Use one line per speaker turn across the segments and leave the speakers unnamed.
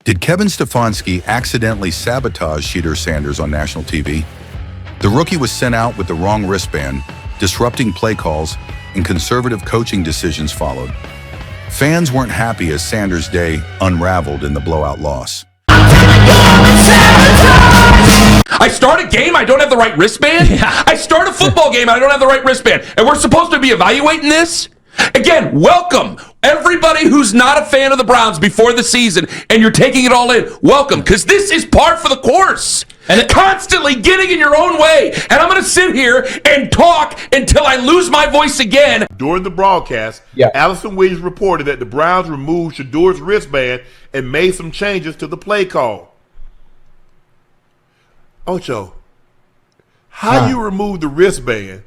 Did Kevin Stefanski accidentally sabotage Shedeur Sanders on national TV? The rookie was sent out with the wrong wristband, disrupting play calls, and conservative coaching decisions followed. Fans weren't happy as Sanders' day unraveled in the blowout loss.
I start a game, I don't have the right wristband? Yeah. I start a football game, I don't have the right wristband. And we're supposed to be evaluating this? Again, welcome. Everybody who's not a fan of the Browns before the season and you're taking it all in, welcome, because this is par for the course. And constantly getting in your own way. And I'm going to sit here and talk until I lose my voice again.
During the broadcast, Allison Williams reported that the Browns removed Shedeur's wristband and made some changes to the play call. Ocho, how you remove the wristband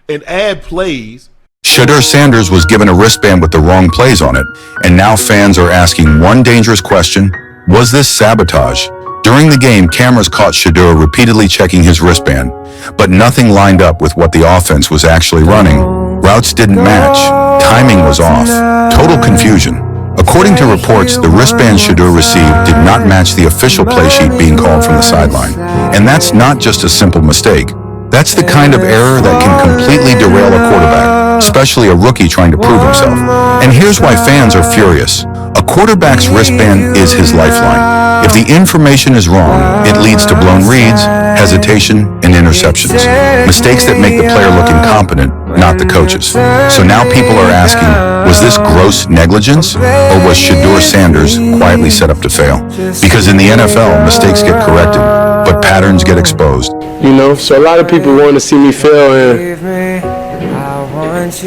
and add plays?
Shedeur Sanders was given a wristband with the wrong plays on it, and now fans are asking one dangerous question: was this sabotage? During the game, cameras caught Shedeur repeatedly checking his wristband, but nothing lined up with what the offense was actually running. Routes didn't match, timing was off, total confusion. According to reports, the wristband Shedeur received did not match the official play sheet being called from the sideline. And that's not just a simple mistake. That's the kind of error that can completely derail a quarterback, especially a rookie trying to prove himself. And here's why fans are furious. A quarterback's wristband is his lifeline. If the information is wrong, it leads to blown reads, hesitation, and interceptions. Mistakes that make the player look incompetent, not the coaches. So now people are asking, was this gross negligence, or was Shedeur Sanders quietly set up to fail? Because in the NFL, mistakes get corrected, but patterns get exposed.
You know, so a lot of people want to see me fail, and it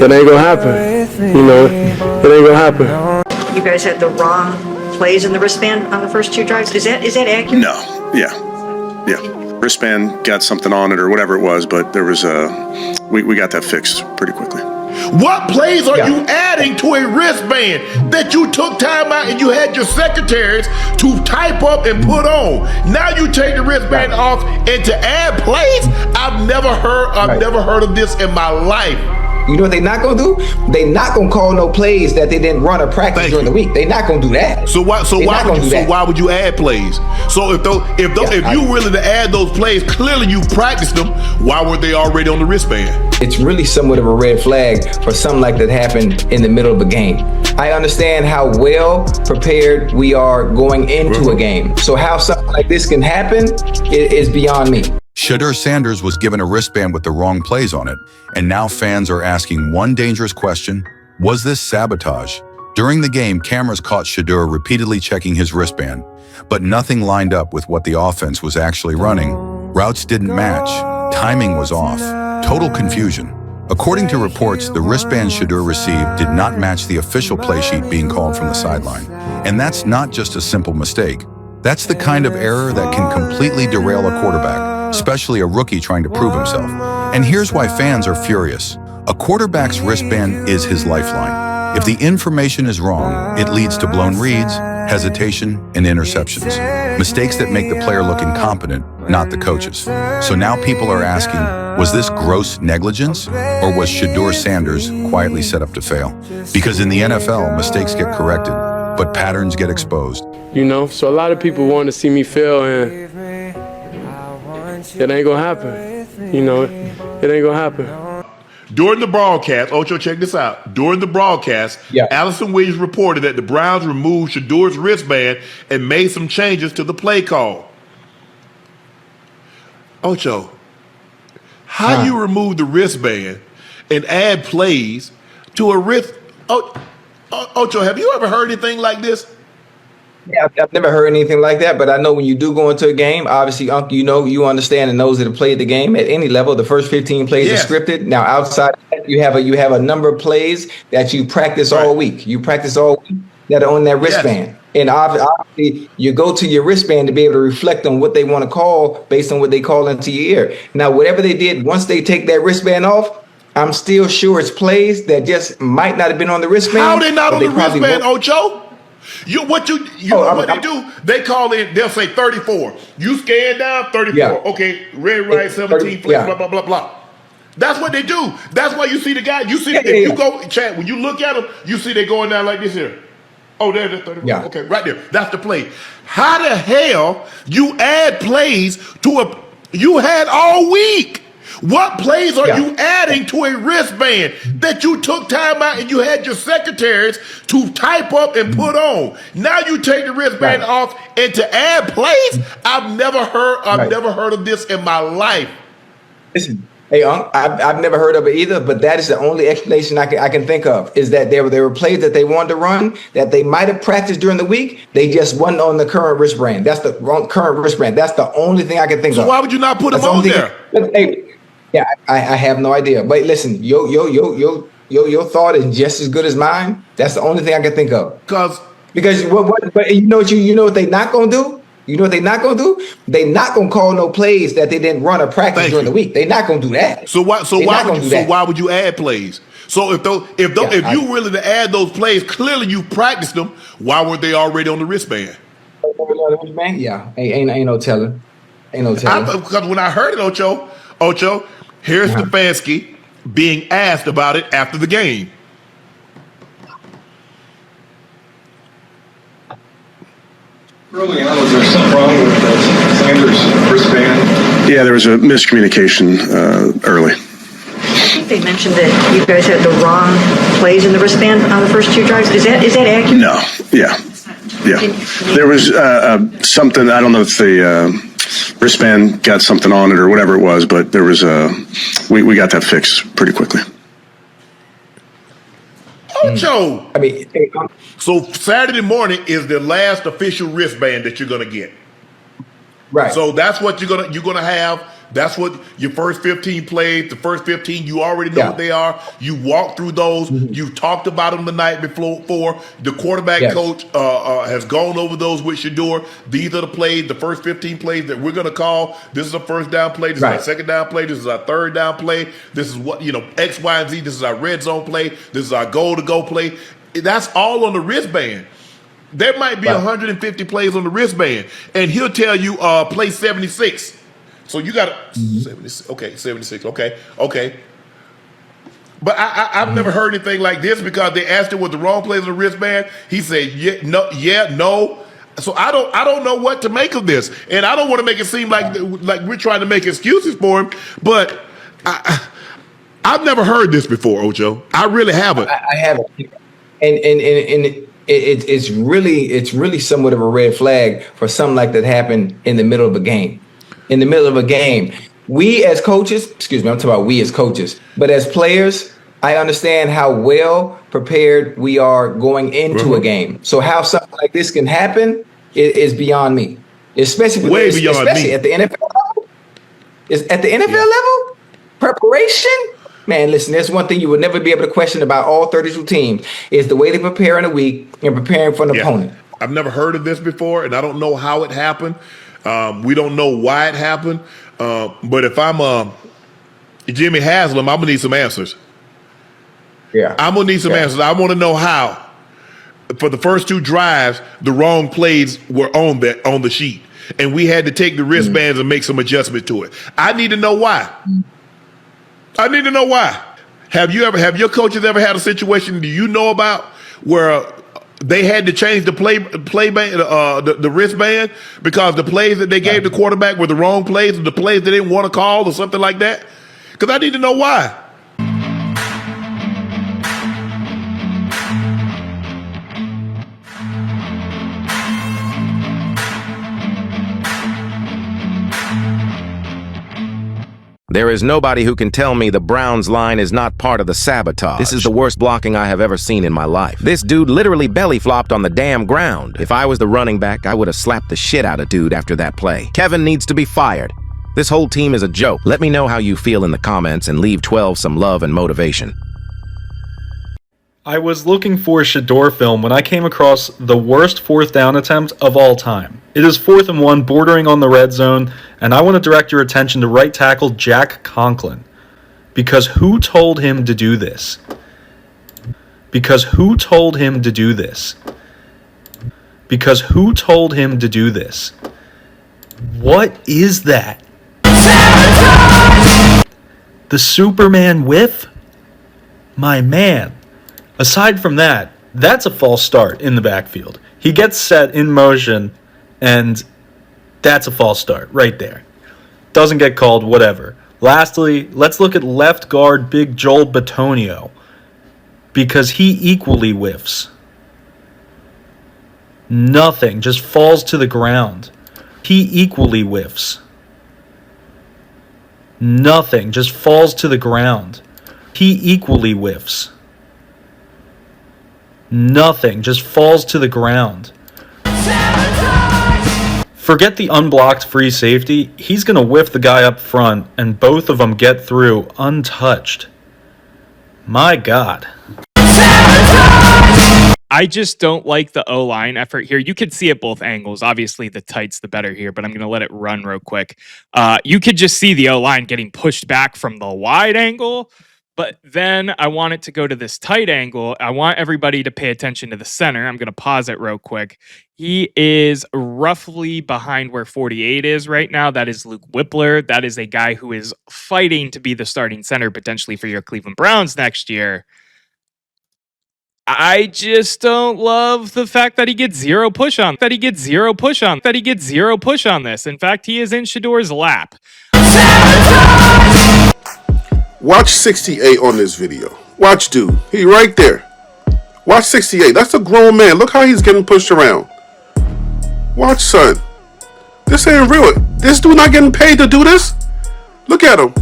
ain't gonna happen. You know, it ain't gonna happen.
You guys had the wrong plays in the wristband on the first two drives. Is that accurate?
No. Yeah. Wristband got something on it or whatever it was, but there was we got that fixed pretty quickly.
What plays are you adding to a wristband that you took time out and you had your secretaries to type up and put on? Now you take the wristband off and to add plays? I've never heard of this in my life.
You know what they not gonna do? They not gonna call no plays that they didn't run or practice during the week. They not gonna do that.
So why would you add plays? So if you willing to add those plays, clearly you practiced them. Why weren't they already on the wristband?
It's really somewhat of a red flag for something like that happened in the middle of a game. I understand how well prepared we are going into a game. So how something like this can happen is beyond me.
Shedeur Sanders was given a wristband with the wrong plays on it, and now fans are asking one dangerous question: was this sabotage? During the game, cameras caught Shedeur repeatedly checking his wristband, but nothing lined up with what the offense was actually running. Routes didn't match, timing was off, total confusion. According to reports, the wristband Shedeur received did not match the official play sheet being called from the sideline. And that's not just a simple mistake. That's the kind of error that can completely derail a quarterback, especially a rookie trying to prove himself. And here's why fans are furious. A quarterback's wristband is his lifeline. If the information is wrong, it leads to blown reads, hesitation, and interceptions. Mistakes that make the player look incompetent, not the coaches. So now people are asking, was this gross negligence, or was Shedeur Sanders quietly set up to fail? Because in the NFL, mistakes get corrected, but patterns get exposed.
You know, so a lot of people want to see me fail, and it ain't gonna happen. You know, it ain't gonna happen.
During the broadcast, Ocho, check this out. During the broadcast, Allison Williams reported that the Browns removed Shedeur's wristband and made some changes to the play call. Ocho, how you remove the wristband and add plays to a wrist? Ocho, have you ever heard anything like this?
Yeah, I've never heard anything like that, but I know when you do go into a game, obviously, Uncle, you understand, and those that have played the game at any level, the first 15 plays are scripted. Now, outside of that, you have a number of plays that you practice all week. You practice all week that are on that wristband. And obviously, you go to your wristband to be able to reflect on what they want to call based on what they call into your ear. Now, whatever they did, once they take that wristband off, I'm still sure it's plays that just might not have been on the wristband.
How they not on the wristband, Ocho? What they do? They call in. They'll say 34. You scan down 34. Okay, red, right, 17. Blah blah blah blah. That's what they do. That's why you see the guy. You see if you go chat when you look at them, you see they going down like this here. Oh, there's the 30.
Yeah.
Okay, right there. That's the play. How the hell you add plays to you had all week? What plays are you adding to a wristband that you took time out and you had your secretaries to type up and put on? Now you take the wristband off and to add plays? I've never heard of this in my life.
Listen, hey, I've never heard of it either, but that is the only explanation I can think of, is that there were plays that they wanted to run that they might have practiced during the week. They just wasn't on the current wristband. That's the current wristband. That's the only thing I can think of.
So why would you not put them on there?
Yeah, I have no idea. But listen, your thought is just as good as mine. That's the only thing I can think of. Because but you know what they not gonna do? You know what they not gonna do? They not gonna call no plays that they didn't run or practice during the week. They not gonna do that.
So why would you add plays? So if you really to add those plays, clearly you practiced them. Why weren't they already on the wristband?
Yeah, ain't no telling. Ain't no telling.
Because when I heard it, Ocho, here's Stefanski being asked about it after the game.
Early on, was there something wrong with Sanders' wristband?
Yeah, there was a miscommunication early.
I think they mentioned that you guys had the wrong plays in the wristband on the first 2 drives. Is that accurate?
No. Yeah. There was something. I don't know if the wristband got something on it or whatever it was, but there was we got that fixed pretty quickly.
Ocho. So Saturday morning is the last official wristband that you're gonna get.
Right.
So that's what you're gonna have. That's what your first 15 plays, the first 15, you already know what they are. You walk through those. You talked about them the night before. The quarterback coach has gone over those with Shedeur. These are the plays, the first 15 plays that we're going to call. This is a first down play. This is our second down play. This is our third down play. This is what, X, Y, and Z. This is our red zone play. This is our goal-to-go play. That's all on the wristband. There might be 150 plays on the wristband, and he'll tell you play 76. So you got 76. Okay, 76. Okay. But I've never heard anything like this because they asked him what the wrong plays on the wristband. He said, no. So I don't know what to make of this, and I don't want to make it seem like we're trying to make excuses for him. But I've never heard this before, Ocho. I really haven't.
I haven't, and it's really somewhat of a red flag for something like that happen in the middle of a game. In the middle of a game, we as coaches, I'm talking about we as coaches, but as players, I understand how well prepared we are going into a game. So how something like this can happen is beyond me, especially at the NFL level. At the NFL level, preparation. Man, listen, there's one thing you would never be able to question about all 32 teams is the way they prepare in a week and preparing for an opponent.
I've never heard of this before, and I don't know how it happened. We don't know why it happened. But if I'm Jimmy Haslam, I'm going to need some answers.
Yeah.
I'm going to need some answers. I want to know how, for the first 2 drives, the wrong plays were on the sheet. And we had to take the wristbands and make some adjustment to it. I need to know why. Have your coaches ever had a situation do you know about where they had to change the the wristband because the plays that they gave the quarterback were the wrong plays, or the plays they didn't want to call, or something like that? Because I need to know why.
There is nobody who can tell me the Browns line is not part of the sabotage. This is the worst blocking I have ever seen in my life. This dude literally belly flopped on the damn ground. If I was the running back, I would have slapped the shit out of dude after that play. Kevin needs to be fired. This whole team is a joke. Let me know how you feel in the comments and leave 12 some love and motivation.
I was looking for a Shedeur film when I came across the worst 4th down attempt of all time. It is 4th and 1, bordering on the red zone, and I want to direct your attention to right tackle Jack Conklin. Because who told him to do this? Because who told him to do this? Because who told him to do this? What is that? The Superman whiff? My man. Aside from that, That's a false start in the backfield. He gets set in motion, and that's a false start right there. Doesn't get called, whatever. Lastly, let's look at left guard Big Joel Bitonio, because he equally whiffs. Nothing, just falls to the ground. He equally whiffs. Nothing, just falls to the ground. He equally whiffs. Nothing, just falls to the ground. Forget the unblocked free safety. He's going to whiff the guy up front, and both of them get through untouched. My God.
I just don't like the O-line effort here. You could see at both angles. Obviously, the tight's the better here, but I'm going to let it run real quick. You could just see the O-line getting pushed back from the wide angle, but then I want it to go to this tight angle. I want everybody to pay attention to the center. I'm going to pause it real quick. He is roughly behind where 48 is right now. That is Luke Whippler. That is a guy who is fighting to be the starting center potentially for your Cleveland Browns next year. I just don't love the fact that he gets zero push on this. In fact, he is in Shedeur's lap.
Watch 68 on this video. Watch dude. He right there. Watch 68. That's a grown man. Look how he's getting pushed around. Watch, son. This ain't real. This dude not getting paid to do this? Look at him.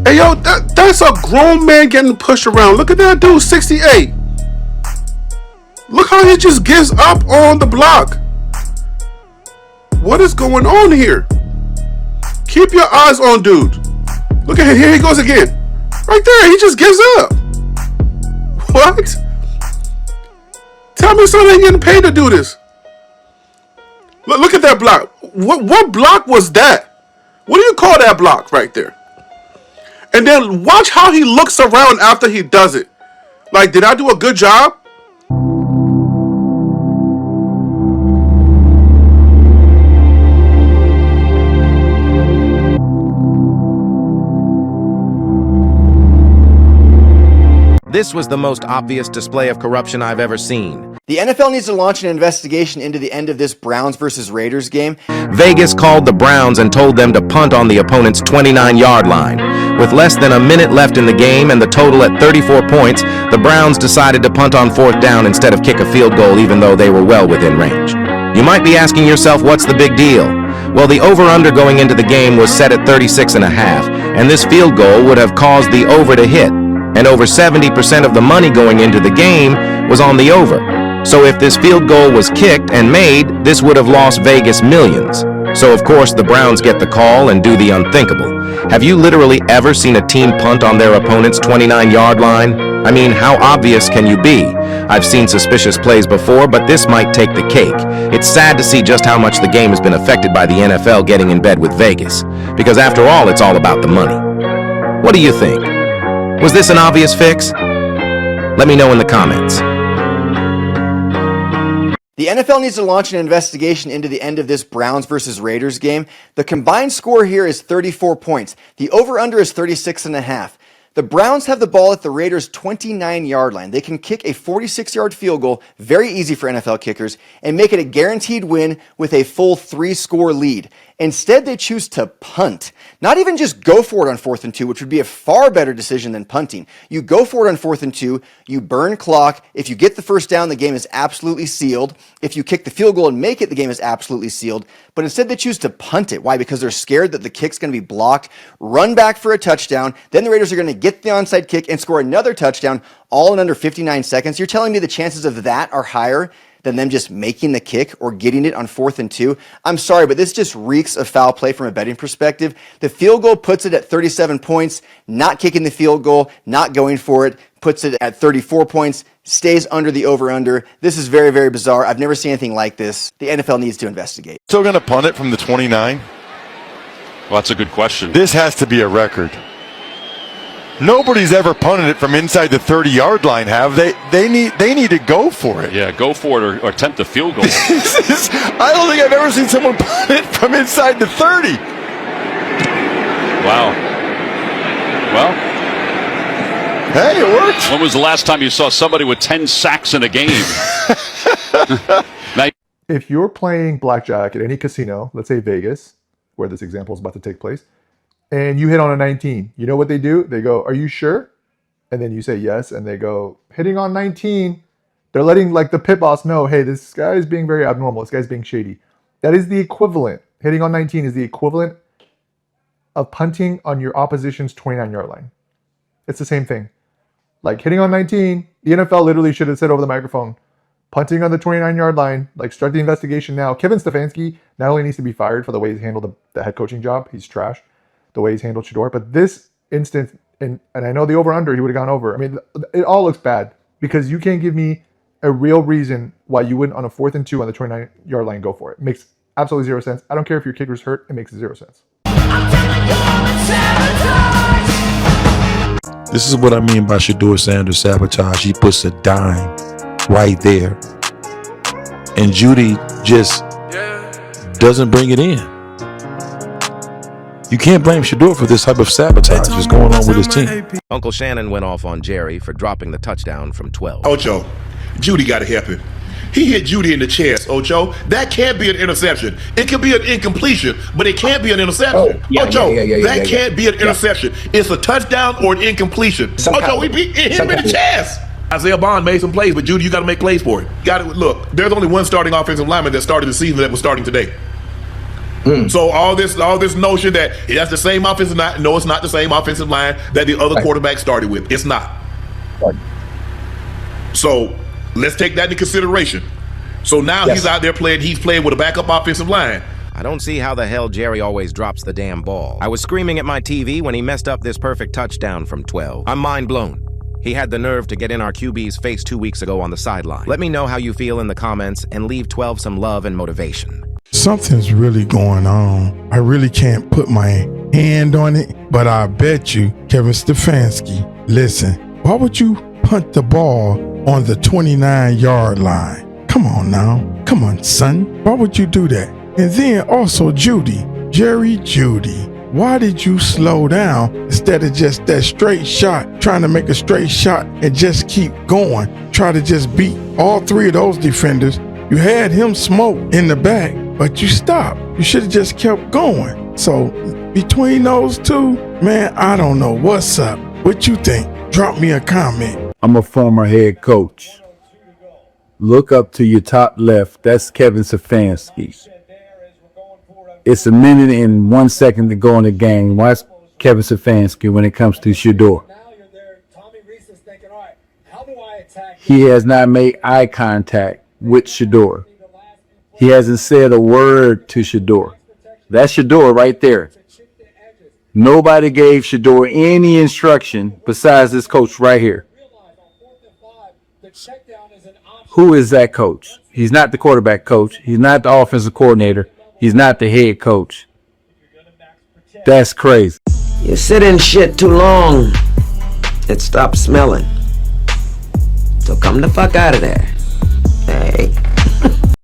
Hey, yo, that's a grown man getting pushed around. Look at that dude, 68. Look how he just gives up on the block. What is going on here? Keep your eyes on dude. Look at him. Here he goes again. Right there. He just gives up. What? Tell me someone ain't getting paid to do this. Look at that block. What block was that? What do you call that block right there? And then watch how he looks around after he does it. Like, did I do a good job?
This was the most obvious display of corruption I've ever seen.
The NFL needs to launch an investigation into the end of this Browns versus Raiders game.
Vegas called the Browns and told them to punt on the opponent's 29-yard line. With less than a minute left in the game and the total at 34 points, the Browns decided to punt on 4th down instead of kick a field goal even though they were well within range. You might be asking yourself, what's the big deal? Well, the over-under going into the game was set at 36.5, and this field goal would have caused the over to hit. And over 70% of the money going into the game was on the over. So if this field goal was kicked and made, this would have lost Vegas millions. So of course the Browns get the call and do the unthinkable. Have you literally ever seen a team punt on their opponent's 29-yard line? I mean, how obvious can you be? I've seen suspicious plays before, but this might take the cake. It's sad to see just how much the game has been affected by the NFL getting in bed with Vegas. Because after all, it's all about the money. What do you think? Was this an obvious fix? Let me know in the comments.
The NFL needs to launch an investigation into the end of this Browns versus Raiders game. The combined score here is 34 points. The over-under is 36.5. The Browns have the ball at the Raiders' 29-yard line. They can kick a 46-yard field goal, very easy for NFL kickers, and make it a guaranteed win with a full 3-score lead. Instead, they choose to punt. Not even just go for it on 4th and 2, which would be a far better decision than punting. You go for it on 4th and 2, you burn clock. If you get the first down, the game is absolutely sealed. If you kick the field goal and make it, the game is absolutely sealed. But instead, they choose to punt it. Why? Because they're scared that the kick's going to be blocked, run back for a touchdown, then the Raiders are going to get the onside kick and score another touchdown, all in under 59 seconds. You're telling me the chances of that are higher than them just making the kick or getting it on 4th and 2. I'm sorry, but this just reeks of foul play from a betting perspective. The field goal puts it at 37 points. Not kicking the field goal, not going for it, puts it at 34 points, stays under the over-under. This is very, very bizarre. I've never seen anything like this. The NFL needs to investigate.
Still going to punt it from the 29?
Well, that's a good question.
This has to be a record. Nobody's ever punted it from inside the 30-yard line, have they? They need to go for it.
Yeah, go for it or attempt a field goal.
I don't think I've ever seen someone punt it from inside the 30.
Wow. Well,
Hey, it worked.
When was the last time you saw somebody with 10 sacks in a game? Now,
if you're playing blackjack at any casino, let's say Vegas, where this example is about to take place, and you hit on a 19, you know what they do? They go, "Are you sure?" And then you say yes, and they go, "Hitting on 19." They're letting like the pit boss know, "Hey, this guy is being very abnormal. This guy's being shady." That is the equivalent. Hitting on 19 is the equivalent of punting on your opposition's 29-yard line. It's the same thing. Like hitting on 19, the NFL literally should have said over the microphone, punting on the 29-yard line, like start the investigation now. Kevin Stefanski not only needs to be fired for the way he's handled the head coaching job, he's trash, the way he's handled Shedeur, but this instance, and I know the over-under, he would have gone over. I mean, it all looks bad because you can't give me a real reason why you wouldn't on a 4th and 2 on the 29-yard line go for it. It makes absolutely zero sense. I don't care if your kicker's hurt, it makes zero sense.
This is what I mean by Shedeur Sanders sabotage. He puts a dime right there. And Judy just doesn't bring it in. You can't blame Shedeur for this type of sabotage that's going on with his team.
Uncle Shannon went off on Jerry for dropping the touchdown from 12.
Ocho, Judy got to help him. He hit Judy in the chest, Ocho. That can't be an interception. It could be an incompletion, but it can't be an interception. Ocho, that can't be an interception. It's a touchdown or an incompletion. Ocho, we hit him in the chest. Isaiah Bond made some plays, but Judy, you got to make plays for it. Got to look. There's only one starting offensive lineman that started the season that was starting today. So all this notion that that's the same offensive line, no, it's not the same offensive line that the other quarterback started with. It's not. So let's take that into consideration. So now he's out there playing. He's playing with a backup offensive line.
I don't see how the hell Jerry always drops the damn ball. I was screaming at my TV when he messed up this perfect touchdown from 12. I'm mind blown. He had the nerve to get in our QB's face 2 weeks ago on the sideline. Let me know how you feel in the comments and leave 12 some love and motivation.
Something's really going on. I really can't put my hand on it, but I bet you, Kevin Stefanski, listen, why would you punt the ball on the 29-yard line? Come on now. Come on, son. Why would you do that? And then also Judy, why did you slow down instead of just that straight shot, trying to make a straight shot and just keep going? Try to just beat all 3 of those defenders. You had him smoked in the back, but you stopped. You should have just kept going. So between those two, man, I don't know what's up. What you think? Drop me a comment.
I'm a former head coach. Look up to your top left. That's Kevin Stefanski. It's a minute and 1 second to go in the game. Watch Kevin Stefanski when it comes to Shedeur. He has not made eye contact with Shedeur. He hasn't said a word to Shedeur. That's Shedeur right there. Nobody gave Shedeur any instruction besides this coach right here. Who is that coach? He's not the quarterback coach. He's not the offensive coordinator. He's not the head coach. That's crazy.
You sit in shit too long, it stops smelling. So come the fuck out of there. Hey.